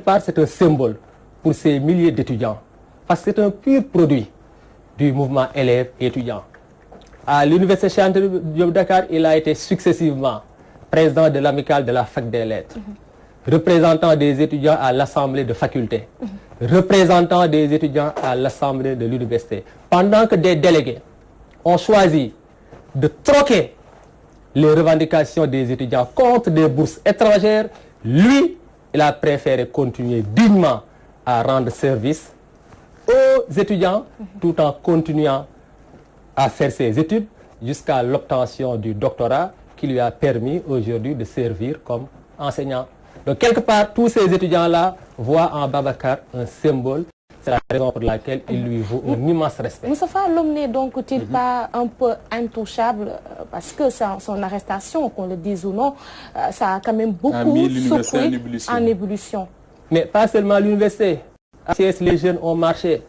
part, c'est un symbole pour ces milliers d'étudiants. Parce que c'est un pur produit du mouvement élèves et étudiants. À l'Université Cheikh Anta Diop de Dakar, il a été successivement président de l'amicale de la Fac des Lettres, représentant des étudiants à l'Assemblée de faculté, représentant des étudiants à l'Assemblée de l'université. Pendant que des délégués ont choisi de troquer les revendications des étudiants contre des bourses étrangères, lui, il a préféré continuer dignement à rendre service aux étudiants tout en continuant à faire ses études jusqu'à l'obtention du doctorat qui lui a permis aujourd'hui de servir comme enseignant. Donc quelque part, tous ces étudiants-là voient en Babacar un symbole. C'est la raison pour laquelle il lui vaut un immense respect. Moustapha, l'homme n'est donc-il pas un peu intouchable parce que son arrestation, qu'on le dise ou non, ça a quand même beaucoup secoué en ébullition. Mais pas seulement l'université. Les jeunes ont marché.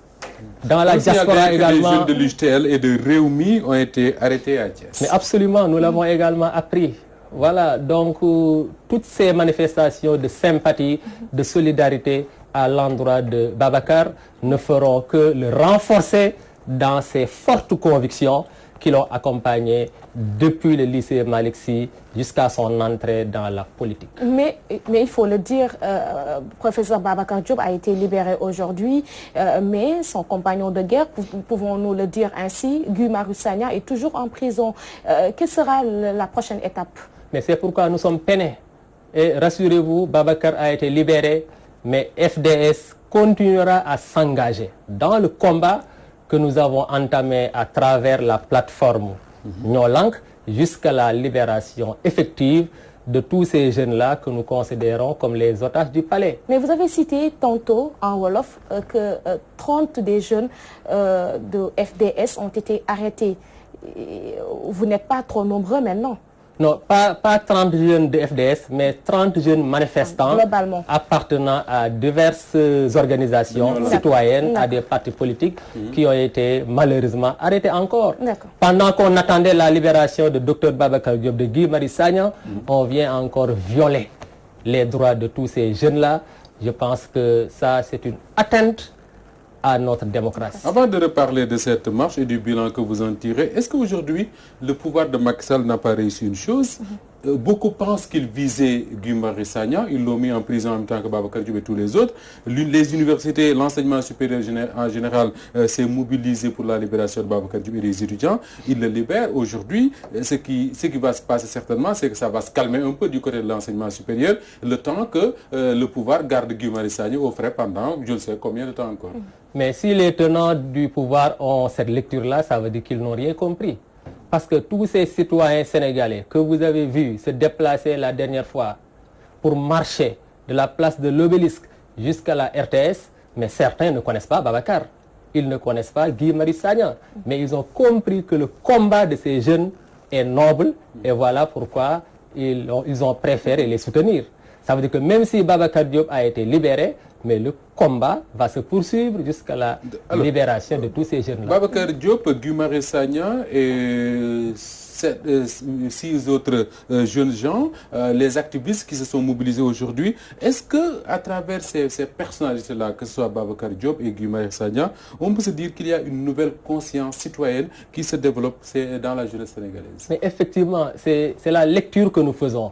Dans la diaspora également. Les jeunes de l'UJTL et de Réumi ont été arrêtés à Thiès. Mais absolument, nous l'avons également appris. Voilà, donc toutes ces manifestations de sympathie, de solidarité à l'endroit de Babacar ne feront que le renforcer dans ses fortes convictions qui l'ont accompagné depuis le lycée Malick Sy jusqu'à son entrée dans la politique. Mais il faut le dire, professeur Babacar Diop a été libéré aujourd'hui, mais son compagnon de guerre, pouvons-nous le dire ainsi, Guy Marius Sagna est toujours en prison. Quelle sera la prochaine étape? Mais c'est pourquoi nous sommes peinés. Et rassurez-vous, Babacar a été libéré, mais FDS continuera à s'engager dans le combat que nous avons entamé à travers la plateforme Nyolank jusqu'à la libération effective de tous ces jeunes-là que nous considérons comme les otages du palais. Mais vous avez cité tantôt en Wolof que 30 des jeunes de FDS ont été arrêtés. Vous n'êtes pas trop nombreux maintenant? Non, pas 30 jeunes de FDS, mais 30 jeunes manifestants appartenant à diverses organisations citoyennes, à des partis politiques qui ont été malheureusement arrêtés encore. Pendant qu'on attendait la libération de Dr Babacar Diop, de Guy Marius Sagna, on vient encore violer les droits de tous ces jeunes-là. Je pense que ça, c'est une atteinte à notre démocratie. Avant de reparler de cette marche et du bilan que vous en tirez, est-ce qu'aujourd'hui, le pouvoir de Macky Sall n'a pas réussi une chose? Beaucoup pensent qu'il visait Guy Marius Sagna, ils l'ont mis en prison en même temps que Babacar Diop et tous les autres. Les universités, l'enseignement supérieur en général s'est mobilisé pour la libération de Babacar Diop et des étudiants. Ils le libèrent aujourd'hui. Ce qui va se passer certainement, c'est que ça va se calmer un peu du côté de l'enseignement supérieur, le temps que le pouvoir garde Guy Marius Sagna au frais pendant je ne sais combien de temps encore. Mais si les tenants du pouvoir ont cette lecture-là, ça veut dire qu'ils n'ont rien compris. Parce que tous ces citoyens sénégalais que vous avez vus se déplacer la dernière fois pour marcher de la place de l'Obélisque jusqu'à la RTS, mais certains ne connaissent pas Babacar. Ils ne connaissent pas Guy Marius Sagna. Mais ils ont compris que le combat de ces jeunes est noble et voilà pourquoi ils ont préféré les soutenir. Ça veut dire que même si Babacar Diop a été libéré, mais le combat va se poursuivre jusqu'à la libération de tous ces jeunes-là. Babacar Diop, Guy Marius Sagna et 6 autres jeunes gens, les activistes qui se sont mobilisés aujourd'hui, est-ce qu'à travers ces personnalités-là, que ce soit Babacar Diop et Guy Marius Sagna, on peut se dire qu'il y a une nouvelle conscience citoyenne qui se développe dans la jeunesse sénégalaise? Mais effectivement, c'est la lecture que nous faisons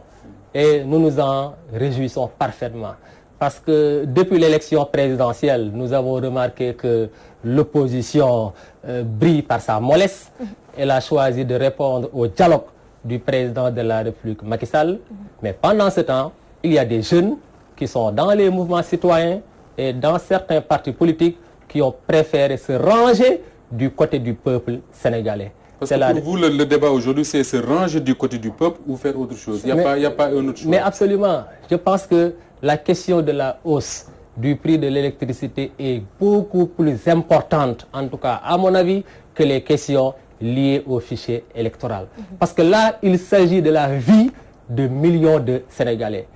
et nous nous en réjouissons parfaitement. Parce que depuis l'élection présidentielle, nous avons remarqué que l'opposition brille par sa mollesse. Elle a choisi de répondre au dialogue du président de la République, Macky Sall. Mais pendant ce temps, il y a des jeunes qui sont dans les mouvements citoyens et dans certains partis politiques qui ont préféré se ranger du côté du peuple sénégalais. Parce que pour vous, le débat aujourd'hui, c'est se ranger du côté du peuple ou faire autre chose. Il n'y a pas un autre choix. Mais absolument. Je pense que la question de la hausse du prix de l'électricité est beaucoup plus importante, en tout cas à mon avis, que les questions liées au fichier électoral. Parce que là, il s'agit de la vie de millions de Sénégalais.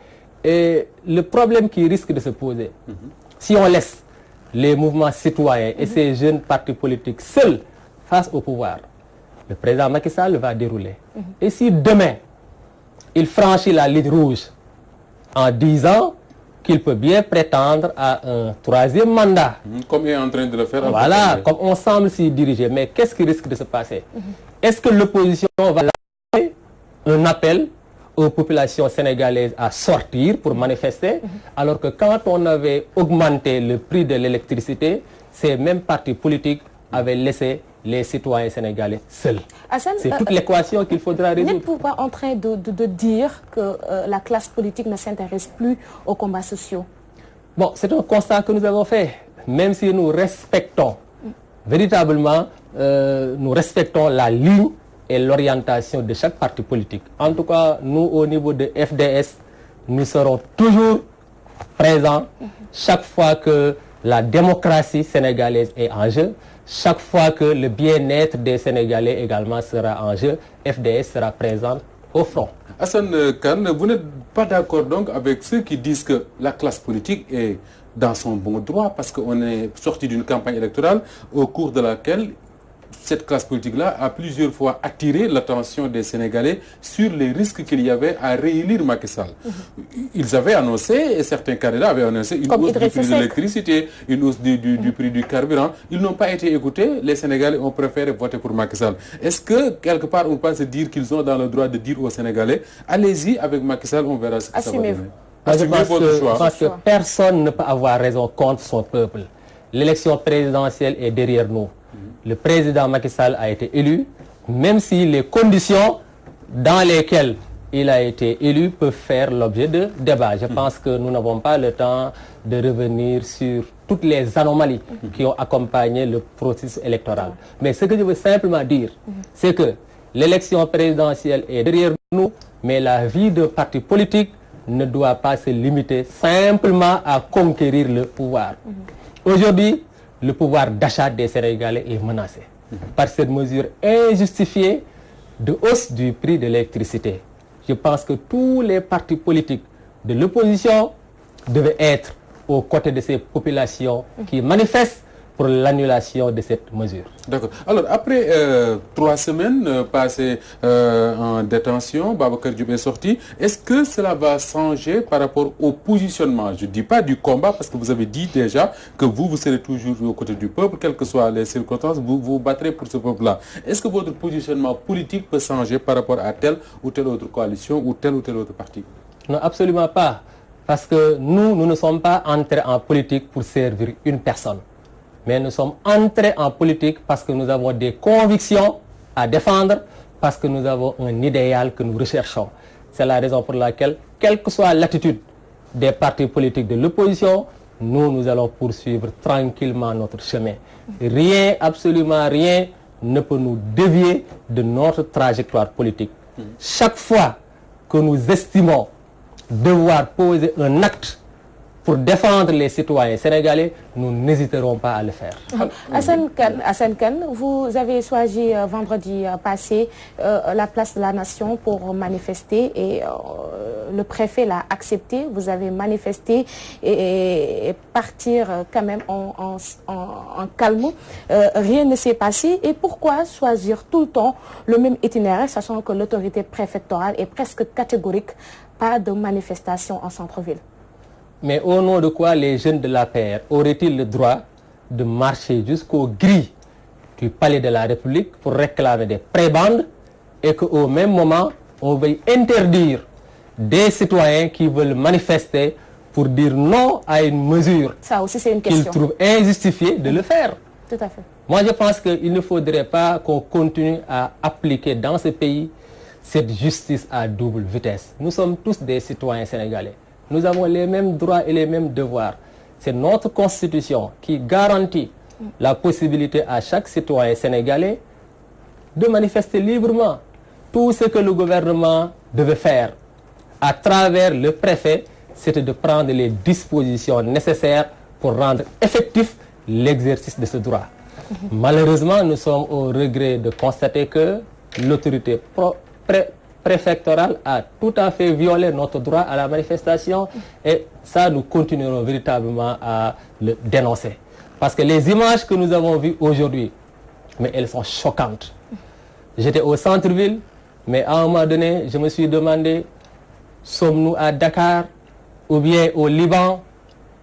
Et le problème qui risque de se poser, si on laisse les mouvements citoyens et ces jeunes partis politiques seuls face au pouvoir, le président Macky Sall va dérouler. Et si demain, il franchit la ligne rouge en disant qu'il peut bien prétendre à un troisième mandat. Comme il est en train de le faire. Voilà, comme on semble s'y diriger. Mais qu'est-ce qui risque de se passer? Est-ce que l'opposition va lancer un appel aux populations sénégalaises à sortir pour manifester, alors que quand on avait augmenté le prix de l'électricité, ces mêmes partis politiques avaient laissé les citoyens sénégalais seuls. C'est toute l'équation qu'il faudra résoudre. N'êtes-vous pas en train de dire que la classe politique ne s'intéresse plus aux combats sociaux? Bon, c'est un constat que nous avons fait. Même si nous respectons, véritablement, nous respectons la ligne et l'orientation de chaque parti politique. En tout cas, nous, au niveau de FDS, nous serons toujours présents chaque fois que la démocratie sénégalaise est en jeu, chaque fois que le bien-être des Sénégalais également sera en jeu. FDS sera présent au front. Assane Kane, vous n'êtes pas d'accord donc avec ceux qui disent que la classe politique est dans son bon droit parce qu'on est sorti d'une campagne électorale au cours de laquelle cette classe politique-là a plusieurs fois attiré l'attention des Sénégalais sur les risques qu'il y avait à réélire Macky Sall. Ils avaient annoncé, et certains candidats avaient annoncé une hausse du prix de l'électricité, une hausse du prix du carburant. Ils n'ont pas été écoutés. Les Sénégalais ont préféré voter pour Macky Sall. Est-ce que, quelque part, on peut se dire qu'ils ont dans le droit de dire aux Sénégalais, allez-y avec Macky Sall, on verra ce que ça va donner. Je pense que personne ne peut avoir raison contre son peuple. L'élection présidentielle est derrière nous. Le président Macky Sall a été élu, même si les conditions dans lesquelles il a été élu peuvent faire l'objet de débats. Je pense que nous n'avons pas le temps de revenir sur toutes les anomalies qui ont accompagné le processus électoral. Mais ce que je veux simplement dire, c'est que l'élection présidentielle est derrière nous, mais la vie de parti politique ne doit pas se limiter simplement à conquérir le pouvoir. Aujourd'hui, le pouvoir d'achat des Sénégalais est menacé par cette mesure injustifiée de hausse du prix de l'électricité. Je pense que tous les partis politiques de l'opposition devaient être aux côtés de ces populations qui manifestent pour l'annulation de cette mesure. D'accord. Alors, après 3 semaines passées en détention, Babacar Diop est sorti. Est-ce que cela va changer par rapport au positionnement? Je ne dis pas du combat, parce que vous avez dit déjà que vous serez toujours aux côtés du peuple, quelles que soient les circonstances, vous vous battrez pour ce peuple-là. Est-ce que votre positionnement politique peut changer par rapport à telle ou telle autre coalition ou tel autre parti? Non, absolument pas. Parce que nous ne sommes pas entrés en politique pour servir une personne. Mais nous sommes entrés en politique parce que nous avons des convictions à défendre, parce que nous avons un idéal que nous recherchons. C'est la raison pour laquelle, quelle que soit l'attitude des partis politiques de l'opposition, nous allons poursuivre tranquillement notre chemin. Rien, absolument rien, ne peut nous dévier de notre trajectoire politique. Chaque fois que nous estimons devoir poser un acte pour défendre les citoyens sénégalais, nous n'hésiterons pas à le faire. Assane Kane, vous avez choisi vendredi passé la place de la Nation pour manifester et le préfet l'a accepté. Vous avez manifesté et partir quand même en calme. Rien ne s'est passé. Et pourquoi choisir tout le temps le même itinéraire, sachant que l'autorité préfectorale est presque catégorique, pas de manifestation en centre-ville? Mais au nom de quoi les jeunes de l'APR auraient-ils le droit de marcher jusqu'aux grilles du palais de la République pour réclamer des prébendes et qu'au même moment, on veuille interdire des citoyens qui veulent manifester pour dire non à une mesure qu'ils trouvent injustifiée de le faire? Tout à fait. Moi, je pense qu'il ne faudrait pas qu'on continue à appliquer dans ce pays cette justice à double vitesse. Nous sommes tous des citoyens sénégalais. Nous avons les mêmes droits et les mêmes devoirs. C'est notre constitution qui garantit la possibilité à chaque citoyen sénégalais de manifester librement. Tout ce que le gouvernement devait faire à travers le préfet, c'était de prendre les dispositions nécessaires pour rendre effectif l'exercice de ce droit. Malheureusement, nous sommes au regret de constater que l'autorité préfectorale a tout à fait violé notre droit à la manifestation et ça, nous continuerons véritablement à le dénoncer. Parce que les images que nous avons vues aujourd'hui, mais elles sont choquantes. J'étais au centre-ville, mais à un moment donné, je me suis demandé, sommes-nous à Dakar ou bien au Liban,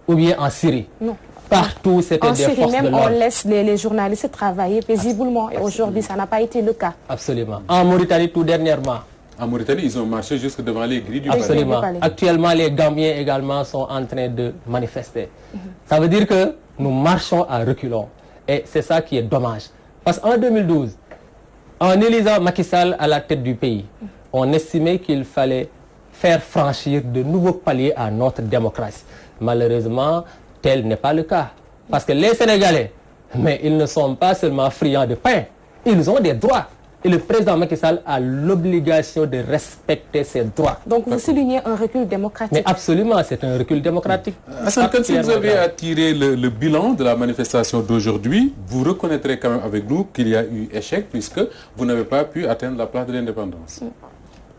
ou bien en Syrie. Non. Partout, c'était En des Syrie forces de même, on l'ordre. laisse les journalistes travailler paisiblement. Et aujourd'hui, ça n'a pas été le cas. Absolument. En Mauritanie, tout dernièrement. En Mauritanie, ils ont marché jusque devant les grilles du palais. Absolument. palais. Actuellement, les Gambiens également sont en train de manifester. Ça veut dire que nous marchons à reculons. Et c'est ça qui est dommage. Parce qu'en 2012, en élisant Macky Sall à la tête du pays, on estimait qu'il fallait faire franchir de nouveaux paliers à notre démocratie. Malheureusement, tel n'est pas le cas. Parce que les Sénégalais, mais ils ne sont pas seulement friands de pain, ils ont des droits. Et le président Macky Sall a l'obligation de respecter ses droits. Donc vous soulignez un recul démocratique. Mais absolument, c'est un recul démocratique. Hassan Kane, si vous avez à tirer le bilan de la manifestation d'aujourd'hui, vous reconnaîtrez quand même avec nous qu'il y a eu échec puisque vous n'avez pas pu atteindre la place de l'indépendance.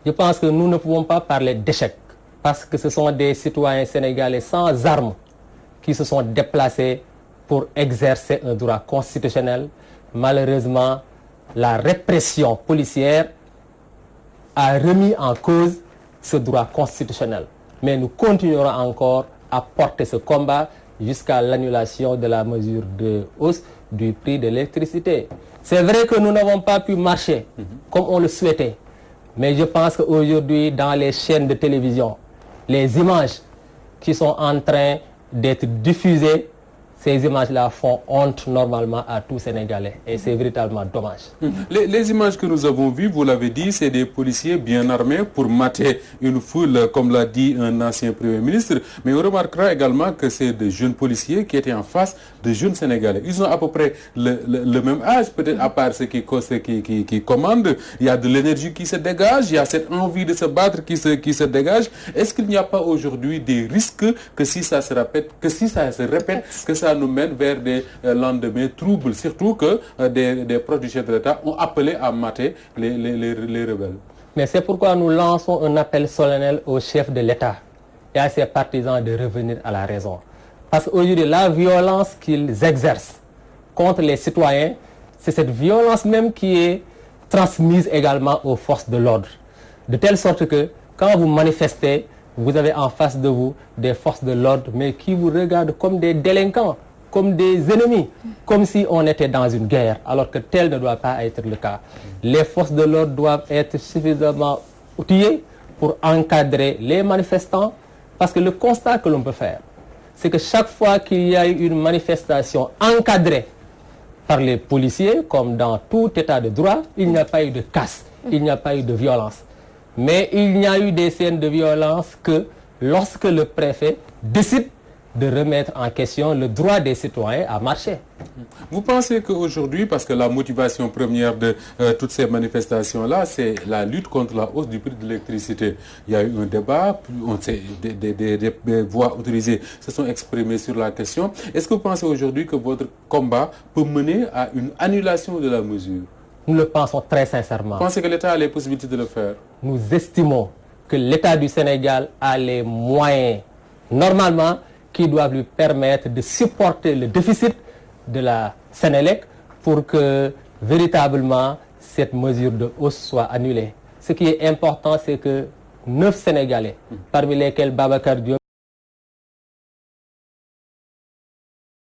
Je pense que nous ne pouvons pas parler d'échec parce que ce sont des citoyens sénégalais sans armes qui se sont déplacés pour exercer un droit constitutionnel. Malheureusement, la répression policière a remis en cause ce droit constitutionnel. Mais nous continuerons encore à porter ce combat jusqu'à l'annulation de la mesure de hausse du prix de l'électricité. C'est vrai que nous n'avons pas pu marcher comme on le souhaitait. Mais je pense qu'aujourd'hui, dans les chaînes de télévision, les images qui sont en train d'être diffusées, ces images-là font honte normalement à tous Sénégalais. Et c'est véritablement dommage. Les images que nous avons vues, vous l'avez dit, c'est des policiers bien armés pour mater une foule, comme l'a dit un ancien Premier ministre. Mais on remarquera également que c'est de jeunes policiers qui étaient en face de jeunes Sénégalais. Ils ont à peu près le même âge, peut-être à part ceux qui commandent. Il y a de l'énergie qui se dégage, il y a cette envie de se battre qui se dégage. Est-ce qu'il n'y a pas aujourd'hui des risques que si ça se répète, que ça nous mène vers des lendemains troubles, surtout que des proches du chef de l'État ont appelé à mater les rebelles. Mais c'est pourquoi nous lançons un appel solennel au chef de l'État et à ses partisans de revenir à la raison. Parce qu'aujourd'hui, la violence qu'ils exercent contre les citoyens, c'est cette violence même qui est transmise également aux forces de l'ordre. De telle sorte que quand vous manifestez, vous avez en face de vous des forces de l'ordre, mais qui vous regardent comme des délinquants, comme des ennemis, comme si on était dans une guerre, alors que tel ne doit pas être le cas. Les forces de l'ordre doivent être suffisamment outillées pour encadrer les manifestants, parce que le constat que l'on peut faire, c'est que chaque fois qu'il y a eu une manifestation encadrée par les policiers, comme dans tout état de droit, il n'y a pas eu de casse, il n'y a pas eu de violence. Mais il n'y a eu des scènes de violence que lorsque le préfet décide de remettre en question le droit des citoyens à marcher. Vous pensez qu'aujourd'hui, parce que la motivation première de toutes ces manifestations-là, c'est la lutte contre la hausse du prix de l'électricité. Il y a eu un débat, des voix autorisées se sont exprimées sur la question. Est-ce que vous pensez aujourd'hui que votre combat peut mener à une annulation de la mesure? Nous le pensons très sincèrement. Vous pensez que l'État a les possibilités de le faire? Nous estimons que l'État du Sénégal a les moyens, normalement, qui doivent lui permettre de supporter le déficit de la Sénélec pour que, véritablement, cette mesure de hausse soit annulée. Ce qui est important, c'est que 9 Sénégalais, parmi lesquels Babacar Diop,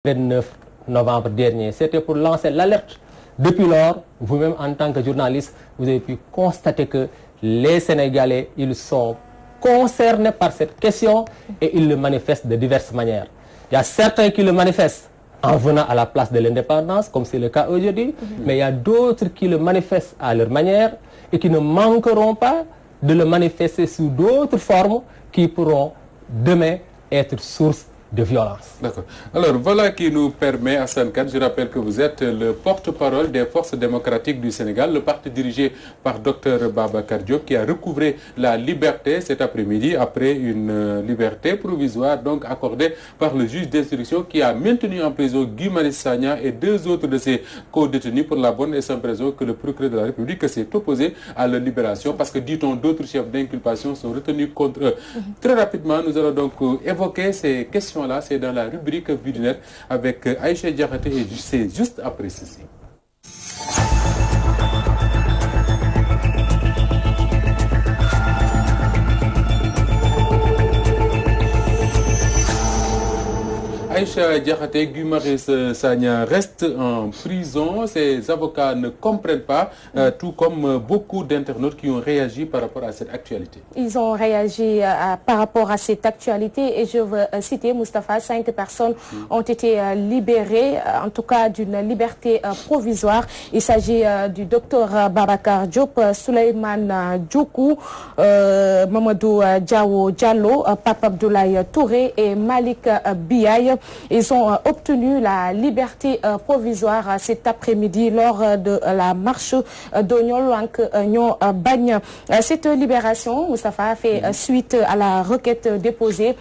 le 29 novembre dernier, c'était pour lancer l'alerte. Depuis lors, vous-même en tant que journaliste, vous avez pu constater que les Sénégalais, ils sont concernés par cette question et ils le manifestent de diverses manières. Il y a certains qui le manifestent en venant à la place de l'indépendance, comme c'est le cas aujourd'hui, mais il y a d'autres qui le manifestent à leur manière et qui ne manqueront pas de le manifester sous d'autres formes qui pourront demain être source de violence. D'accord. Alors voilà qui nous permet, Hassan Kane, je rappelle que vous êtes le porte-parole des forces démocratiques du Sénégal, le parti dirigé par Dr Babacar Diop, qui a recouvré la liberté cet après-midi après une liberté provisoire donc accordée par le juge d'instruction qui a maintenu en prison Guy Marius Sagna et 2 autres de ses co-détenus pour la bonne et simple raison que le procureur de la République s'est opposé à leur libération parce que, dit-on, d'autres chefs d'inculpation sont retenus contre eux. Très rapidement, nous allons donc évoquer ces questions. Là, c'est dans la rubrique Vue du Net avec Aïcha Diakhaté et c'est juste après ceci. Aïcha Diakhaté, Guy Marius Sagna reste en prison. Ses avocats ne comprennent pas, tout comme beaucoup d'internautes qui ont réagi par rapport à cette actualité. Ils ont réagi par rapport à cette actualité et je veux citer, Moustapha, 5 personnes ont été libérées, en tout cas d'une liberté provisoire. Il s'agit du docteur Babacar Diop, Souleymane Djoukou, Mamadou Diallo, Pape Abdoulaye Touré et Malik Biaye. Ils ont obtenu la liberté provisoire cet après-midi lors de la marche de Nyolwank Nyon Bagne. Cette libération, Moustapha, fait suite à la requête déposée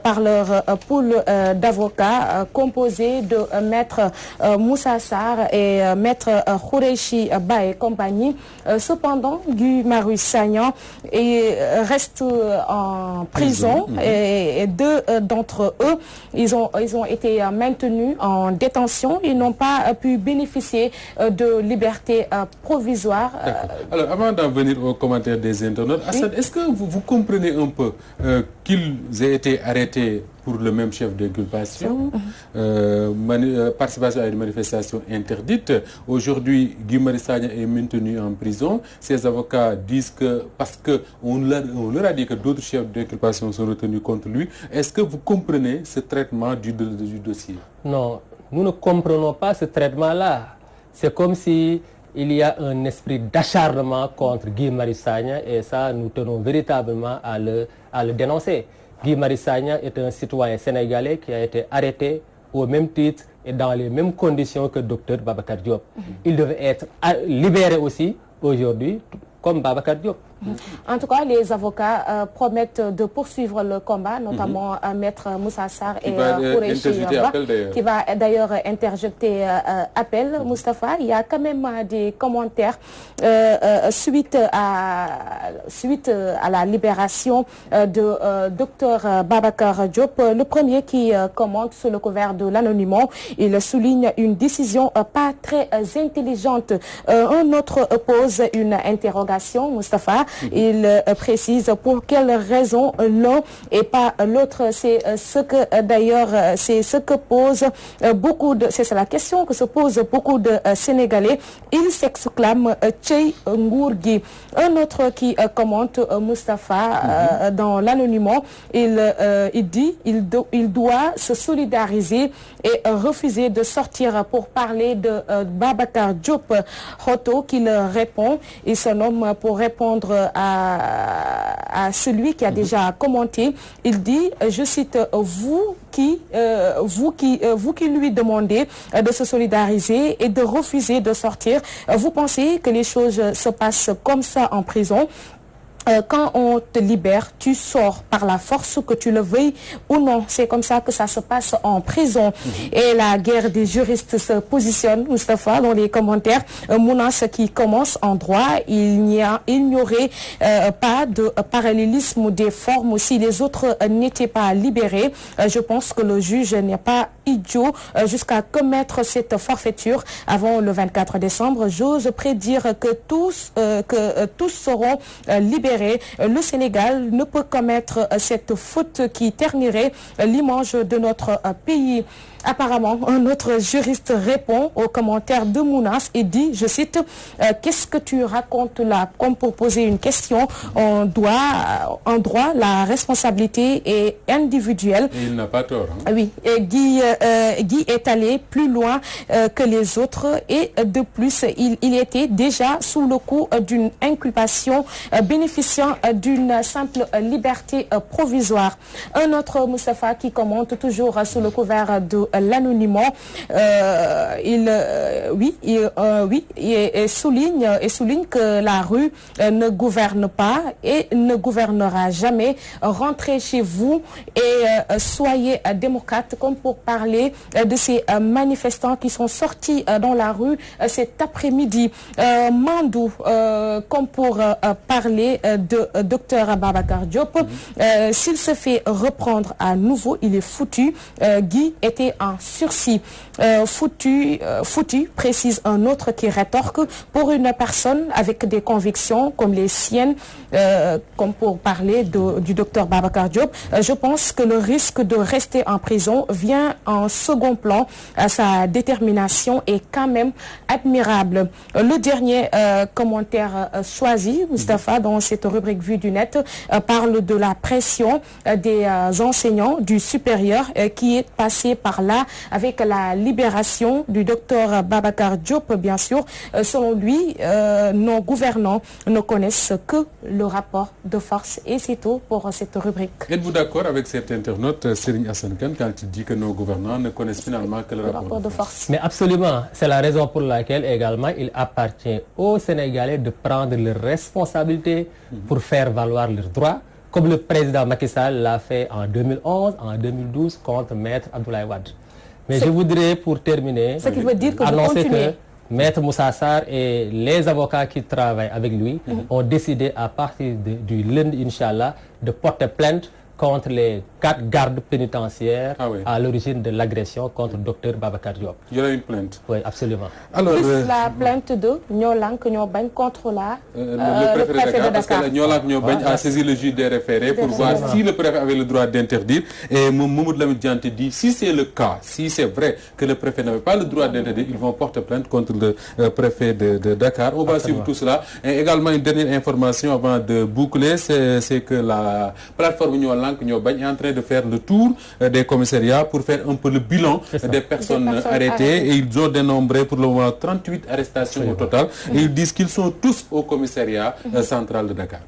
par leur pool d'avocats composé de maître Moussa Sarr et maître Khoureyssi Ba et compagnie. Cependant, Guy Marius Sagna reste en prison et 2 d'entre eux, ils ont été maintenus en détention. Ils n'ont pas pu bénéficier de liberté provisoire. Alors, avant d'en venir aux commentaires des internautes, Assad, est-ce que vous comprenez un peu qu'ils aient été arrêtés pour le même chef d'inculpation, participation à une manifestation interdite? Aujourd'hui, Guy Marius Sagna est maintenu en prison. Ses avocats disent que, parce qu'on leur a dit que d'autres chefs d'inculpation sont retenus contre lui, est-ce que vous comprenez ce traitement du dossier? Non, nous ne comprenons pas ce traitement-là. C'est comme si il y a un esprit d'acharnement contre Guy Marius Sagna et ça, nous tenons véritablement à le dénoncer. Guy Marius Sagna est un citoyen sénégalais qui a été arrêté au même titre et dans les mêmes conditions que le docteur Babacar Diop. Il devait être libéré aussi aujourd'hui comme Babacar Diop. En tout cas, les avocats promettent de poursuivre le combat, notamment maître Moussa Sarr et Khoureyssi Ba, qui va d'ailleurs interjeter appel. Moustapha, il y a quand même des commentaires suite à la libération de docteur Babacar Diop. Le premier qui commente sous le couvert de l'anonymat, il souligne une décision pas très intelligente. Un autre pose une interrogation, Moustapha. Il précise pour quelle raison l'un et pas l'autre. C'est ce que d'ailleurs c'est la question que se posent beaucoup de Sénégalais. Ils s'exclament Tchei Ngourgui. Un autre qui commente Moustapha dans l'anonymat, il dit il doit se solidariser et refuser de sortir pour parler de Babacar Diop. Hoto qui le répond, il se nomme pour répondre à celui qui a déjà commenté. Il dit, je cite, vous qui lui demandez de se solidariser et de refuser de sortir, vous pensez que les choses se passent comme ça en prison? Quand on te libère, tu sors par la force, que tu le veuilles ou non. C'est comme ça que ça se passe en prison. Et la guerre des juristes se positionne, Moustapha, dans les commentaires. Mounas qui commence en droit, il n'y aurait pas de parallélisme des formes si les autres n'étaient pas libérés. Je pense que le juge n'est pas idiot jusqu'à commettre cette forfaiture avant le 24 décembre. J'ose prédire que tous seront libérés. Le Sénégal ne peut commettre cette faute qui ternirait l'image de notre pays. Apparemment, un autre juriste répond aux commentaires de Mounas et dit, je cite, qu'est-ce que tu racontes là? Comme pour poser une question, en droit, la responsabilité est individuelle. Et il n'a pas tort. Hein? Oui, et Guy est allé plus loin que les autres et de plus, il était déjà sous le coup d'une inculpation bénéficiant d'une simple liberté provisoire. Un autre Moustapha qui commente toujours sous le couvert de l'anonymat, il souligne que la rue ne gouverne pas et ne gouvernera jamais. Rentrez chez vous et soyez démocrate, comme pour parler de ces manifestants qui sont sortis dans la rue cet après-midi. Mandou, comme pour parler de docteur Babacar Diop, s'il se fait reprendre à nouveau, il est foutu. Guy était en sursis. Foutu, précise un autre qui rétorque, pour une personne avec des convictions comme les siennes, comme pour parler du docteur Babacar Diop. Je pense que le risque de rester en prison vient en second plan. Sa détermination est quand même admirable. Le dernier commentaire choisi, Moustapha, dans cette rubrique Vue du Net, parle de la pression des enseignants du supérieur qui est passée par là avec la libération du docteur Babacar Diop, bien sûr. Selon lui, nos gouvernants ne connaissent que le rapport de force. Et c'est tout pour cette rubrique. Êtes-vous d'accord avec cet internaute, Serigne Assane Kane, quand il dit que nos gouvernants ne connaissent finalement que le rapport de force? Mais absolument. C'est la raison pour laquelle également il appartient aux Sénégalais de prendre leurs responsabilités pour faire valoir leurs droits, comme le président Macky Sall l'a fait en 2011, en 2012 contre Maître Abdoulaye Wade. Mais je voudrais, pour terminer, ce qui veut dire que annoncer que Maître Moussa Sarr et les avocats qui travaillent avec lui ont décidé à partir du lundi, Inch'Allah, de porter plainte contre les 4 gardes pénitentiaires à l'origine de l'agression contre le docteur Babacar Diop. Il y aura une plainte? Oui, absolument. Alors, plus la plainte de Nyolank Nyobagne contre le préfet de Dakar. Parce que Nyolank Nyobagne a saisi le juge des référés pour voir si le préfet avait le droit d'interdire. Et Mamadou Lamine Diante dit, si c'est le cas, si c'est vrai que le préfet n'avait pas le droit d'interdire, ils vont porter plainte contre le préfet de Dakar. On va suivre tout cela. Et également, une dernière information avant de boucler, c'est que la plateforme Nyolank Nyobagne est en train de faire le tour des commissariats pour faire un peu le bilan des personnes arrêtées. Et ils ont dénombré pour le moment 38 arrestations au total. Et ils disent qu'ils sont tous au commissariat central de Dakar.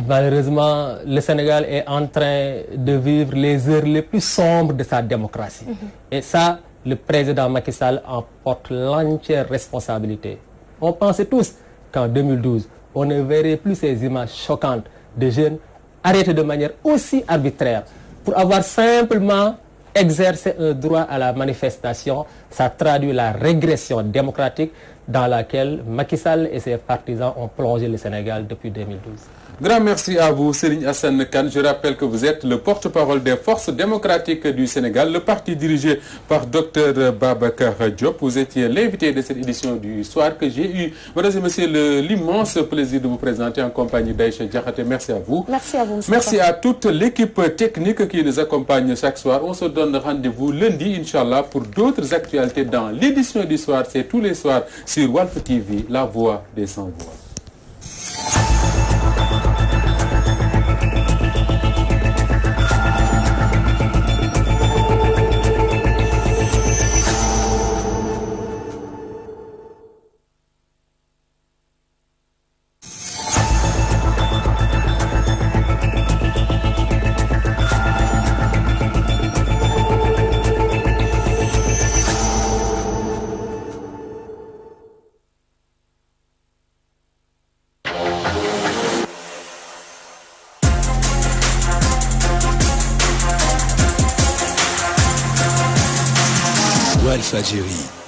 Malheureusement, le Sénégal est en train de vivre les heures les plus sombres de sa démocratie. Et ça, le président Macky Sall en porte l'entière responsabilité. On pensait tous qu'en 2012, on ne verrait plus ces images choquantes de jeunes arrêtés de manière aussi arbitraire pour avoir simplement exercé un droit à la manifestation. Ça traduit la régression démocratique dans laquelle Macky Sall et ses partisans ont plongé le Sénégal depuis 2012. Grand merci à vous, Serigne Assane Kane. Je rappelle que vous êtes le porte-parole des forces démocratiques du Sénégal, le parti dirigé par Dr Babacar Diop. Vous étiez l'invité de cette édition du soir que j'ai eu, mesdames et messieurs, l'immense plaisir de vous présenter en compagnie d'Aïcha Diakhaté. Merci à vous. Merci à vous. Merci à toute l'équipe technique qui nous accompagne chaque soir. On se donne rendez-vous lundi, Inch'Allah, pour d'autres actualités dans l'édition du soir. C'est tous les soirs sur Walf TV, la voix des sans-voix. Walfadjri